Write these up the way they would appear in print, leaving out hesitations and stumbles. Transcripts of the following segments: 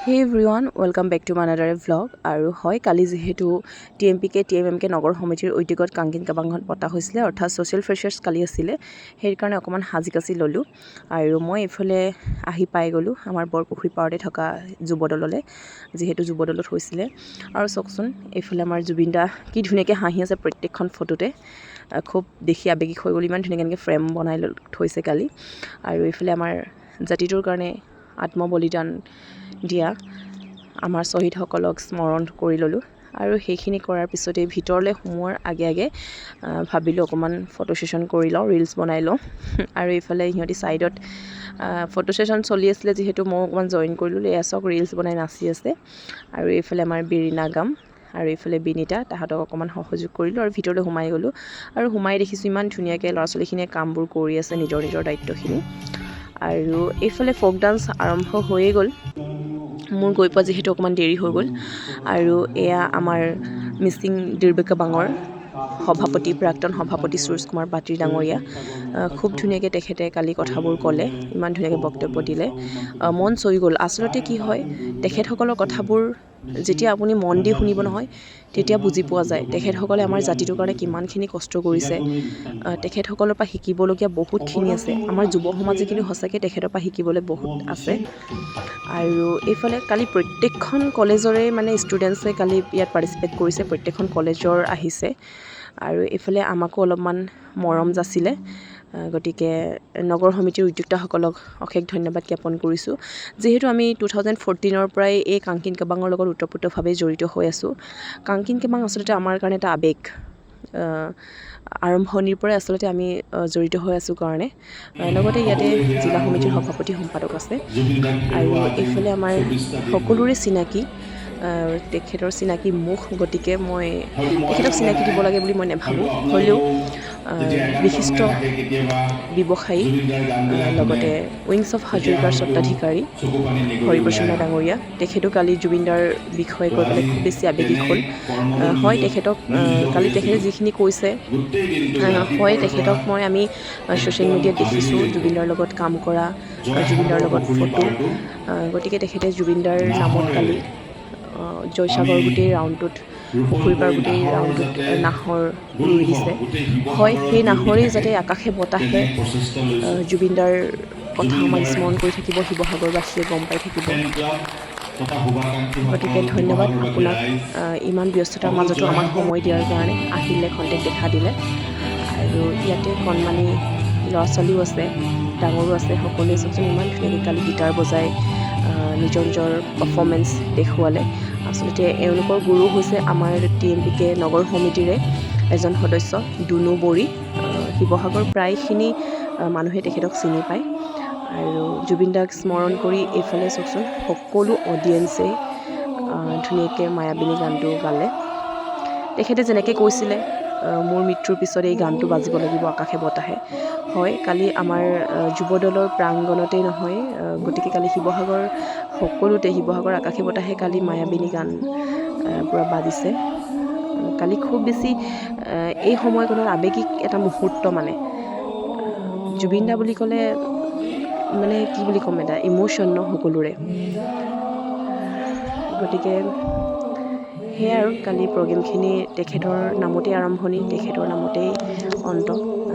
Hey everyone, welcome back to another vlog. আৰু হয় কালি যেহেতু TMMK নগৰ সমিতিৰ ঐতিগত কাংকিন কাবাংখন পতা হৈছিলে অৰ্থাৎ সোশ্যাল ফ্ৰেচাৰ্ছ কালি আছিলে সেই কাৰণে অকমান হাজিকাছি ললো আৰু মই ইফালে আহি পাই গলো আমাৰ বৰপুখুৰী পাৰতে থকা যুৱদললে যেহেতু যুৱদলত হৈছিলে আৰু চকচোন ইফালে আমাৰ জুবিনদা কি ধুনীয়াকৈ হাঁহি আছে প্ৰত্যেকখন ফটোতে খুব দেখি আবেগিক হৈ গ'ল ইমান ধুনীয়াকৈ ফ্ৰেম বনাই থৈছে কালি আৰু ইফালে আমাৰ জাতিটোৰ কাৰণে আত্মবলিদান দিয়া আমাৰ শ্বহীদসকলক স্মৰণ কৰি ল'লোঁ আৰু সেইখিনি কৰাৰ পিছতে ভিতৰলৈ সোমোৱাৰ আগে ভাবিলোঁ অকণমান ফটো ছেশ্যন কৰি লওঁ ৰিলছ বনাই লওঁ আৰু ইফালে সিহঁতি ছাইডত ফটো ছেশ্যন চলি আছিলে যিহেতু মই অকণমান জইন কৰিলোঁ এয়া চাওক ৰিলছ বনাই নাচি আছে আৰু এইফালে আমাৰ বিৰিনা গাম আৰু এইফালে বিনিতা তাহাঁতক অকণমান সহযোগ কৰিলোঁ আৰু ভিতৰলৈ সোমাই গ'লোঁ আৰু সোমাই দেখিছোঁ ইমান ধুনীয়াকৈ ল'ৰা ছোৱালীখিনিয়ে কামবোৰ কৰি আছে নিজৰ দায়িত্বখিনি আৰু এইফালে ফ'ক ডান্স আৰম্ভ হৈয়ে গ'ল মোৰ গৈ পোৱা যিহেতু অকণমান দেৰি হৈ গ'ল আৰু এয়া আমাৰ মিচিং দিৰবেকাবাঙৰ সভাপতি প্ৰাক্তন সভাপতি সুৰেশ কুমাৰ পাত্ৰী ডাঙৰীয়া খুব ধুনীয়াকৈ তেখেতে কালি কথাবোৰ ক'লে ইমান ধুনীয়াকৈ বক্তব্য দিলে মন চৈ গ'ল আচলতে কি হয় তেখেতসকলৰ কথাবোৰ যেতিয়া আপুনি মন দি শুনিব নহয় তেতিয়া বুজি পোৱা যায় তেখেতসকলে আমাৰ জাতিটোৰ কাৰণে কিমানখিনি কষ্ট কৰিছে তেখেতসকলৰ পৰা শিকিবলগীয়া বহুতখিনি আছে আমাৰ যুৱ সমাজে কিন্তু সঁচাকৈ তেখেতৰ পৰা শিকিবলৈ বহুত আছে আৰু এইফালে কালি প্ৰত্যেকখন কলেজৰে মানে ষ্টুডেণ্টছে কালি ইয়াত পাৰ্টিচিপেট কৰিছে প্ৰত্যেকখন কলেজৰ আহিছে আৰু এইফালে আমাকো অলপমান মৰম যাচিলে গতিকে নগৰ সমিতিৰ উদ্যোক্তাসকলক অশেষ ধন্যবাদ জ্ঞাপন কৰিছোঁ যিহেতু আমি 2014ৰ পৰাই এই কাংকিন কাবাঙৰ লগত ওতঃপ্ৰোতভাৱে জড়িত হৈ আছোঁ কাংকিন কাবাং আচলতে আমাৰ কাৰণে এটা আৱেগ আৰম্ভণিৰ পৰাই আচলতে আমি জড়িত হৈ আছোঁ কাৰণে লগতে ইয়াতে জিলা সমিতিৰ সভাপতি সম্পাদক আছে আৰু এইফালে আমাৰ সকলোৰে চিনাকি তেখেতৰ চিনাকি মুখ গতিকে মই তেখেতক চিনাকি দিব লাগে বুলি মই নাভাবোঁ হ'লেও বিশিষ্ট ব্যৱসায়ী লগতে উইংছ অফ হাজৰিকাৰ স্বত্বাধিকাৰী হৰিপ্ৰসন্ন ডাঙৰীয়া তেখেতো কালি জুবিনদাৰ বিষয়ে কৈ পেলাই খুব বেছি আৱেগিক হ'ল হয় তেখেতক কালি তেখেতে যিখিনি কৈছে হয় তেখেতক আমি ছ'চিয়েল মিডিয়াত দেখিছোঁ জুবিনদাৰ লগত কাম কৰা জুবিনদাৰ লগত ফটো গতিকে তেখেতে জুবিনদাৰ নামত কালি জয়সাগৰ গোটেই ৰাউণ্ডটোত পুখুৰী পাৰ গোটেই ৰাউণ্ডটোত নাহৰ ৰুই দিছে হয় সেই নাহৰেই যাতে আকাশে বতাহে জুবিনদাৰ কথা আমাক স্মৰণ কৰি থাকিব শিৱসাগৰবাসীয়ে গম পাই থাকিব গতিকে ধন্যবাদ আপোনাক ইমান ব্যস্ততাৰ মাজতো আমাক সময় দিয়াৰ কাৰণে আহিলে খন্তেক দেখা দিলে আৰু ইয়াতে কণমানি ল'ৰা ছোৱালীও আছে ডাঙৰো আছে সকলোৱে চবচোন ইমান ধুনীয়াকৈ কালি গীটাৰ বজাই নিজৰ পাৰফৰ্মেঞ্চ দেখুৱালে আচলতে এওঁলোকৰ গুৰু হৈছে আমাৰ TMPK নগৰ সমিতিৰে এজন সদস্য দুনু বড়ি শিৱসাগৰ প্ৰায়খিনি মানুহে তেখেতক চিনি পায় আৰু জুবিনদাক স্মৰণ কৰি এইফালে চাওকচোন সকলো অডিয়েঞ্চে ধুনীয়াকৈ মায়াবিনী গানটো গালে তেখেতে যেনেকৈ কৈছিলে মোৰ মৃত্যুৰ পিছত এই গানটো বাজিব লাগিব আকাশে বতাহে হয় কালি আমাৰ যুৱদলৰ প্ৰাংগণতেই নহয় গতিকে কালি শিৱসাগৰ সকলোতে শিৱসাগৰ আকাশে বতাহে কালি মায়াবিনী গান পূৰা বাজিছে কালি খুব বেছি এই সময়কণত আৱেগিক এটা মুহূৰ্ত মানে জুবিনদা বুলি ক'লে মানে কি বুলি ক'ম এটা ইম'শ্যন ন সকলোৰে গতিকে সেয়াই আৰু কালি প্ৰগ্ৰেমখিনি তেখেতৰ নামতেই আৰম্ভণি তেখেতৰ নামতেই অন্ত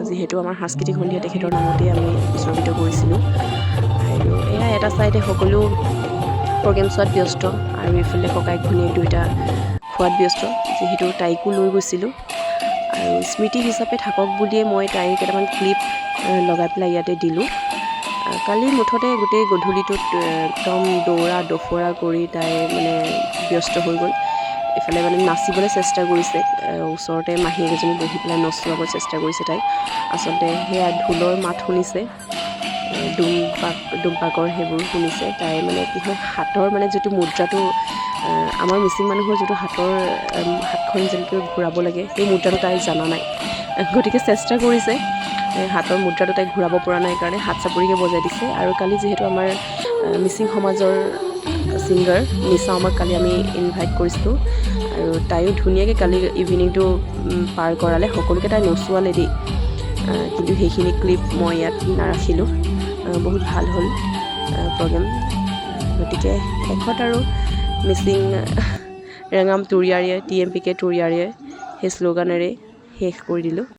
যিহেতু আমাৰ সাংস্কৃতিক সন্ধিয়া তেখেতৰ নামতেই আমি উৎসৰ্গিত কৰিছিলোঁ আৰু এয়া এটা ছাইডে সকলো প্ৰগ্ৰেম চোৱাত ব্যস্ত আৰু এইফালে ককাইক ভনীয়েক দুয়োটা খোৱাত ব্যস্ত যিহেতু তাইকো লৈ গৈছিলোঁ আৰু স্মৃতি হিচাপে থাকক বুলিয়ে মই তাইৰ কেইটামান ক্লিপ লগাই পেলাই ইয়াতে দিলোঁ কালি মুঠতে গোটেই গধূলিটোত একদম দৌৰা দফৰা কৰি তাই মানে ব্যস্ত হৈ গ'ল এইফালে মানে নাচিবলৈ চেষ্টা কৰিছে ওচৰতে মাহীয়েক এজনী বহি পেলাই নচুৱাবৰ চেষ্টা কৰিছে তাই আচলতে সেয়া ঢোলৰ মাত শুনিছে ডুমপাকৰ সেইবোৰ শুনিছে তাই মানে কি হয় হাতৰ মানে যিটো মুদ্ৰাটো আমাৰ মিচিং মানুহৰ যিটো হাতখন যেনেকৈ ঘূৰাব লাগে সেই মুদ্ৰাটো তাই জনা নাই গতিকে চেষ্টা কৰিছে হাতৰ মুদ্ৰাটো তাই ঘূৰাব পৰা নাই কাৰণে হাত চাপৰিকৈ বজাই দিছে আৰু কালি যিহেতু আমাৰ মিচিং সমাজৰ ছিংগাৰ নিচা আমাক কালি আমি ইনভাইট কৰিছিলোঁ আৰু তাইও ধুনীয়াকৈ কালি ইভিনিংটো পাৰ কৰালে সকলোকে তাই নচুৱালে দেই কিন্তু সেইখিনি ক্লিপ মই ইয়াত নাৰাখিলোঁ বহুত ভাল হ'ল প্ৰগ্ৰেম গতিকে শেষত আৰু মিচিং ৰেঙাম তুৰীয়াৰীয়ে TMPK তুৰীয়াৰীয়ে সেই শ্লোগানেৰে শেষ কৰি দিলোঁ।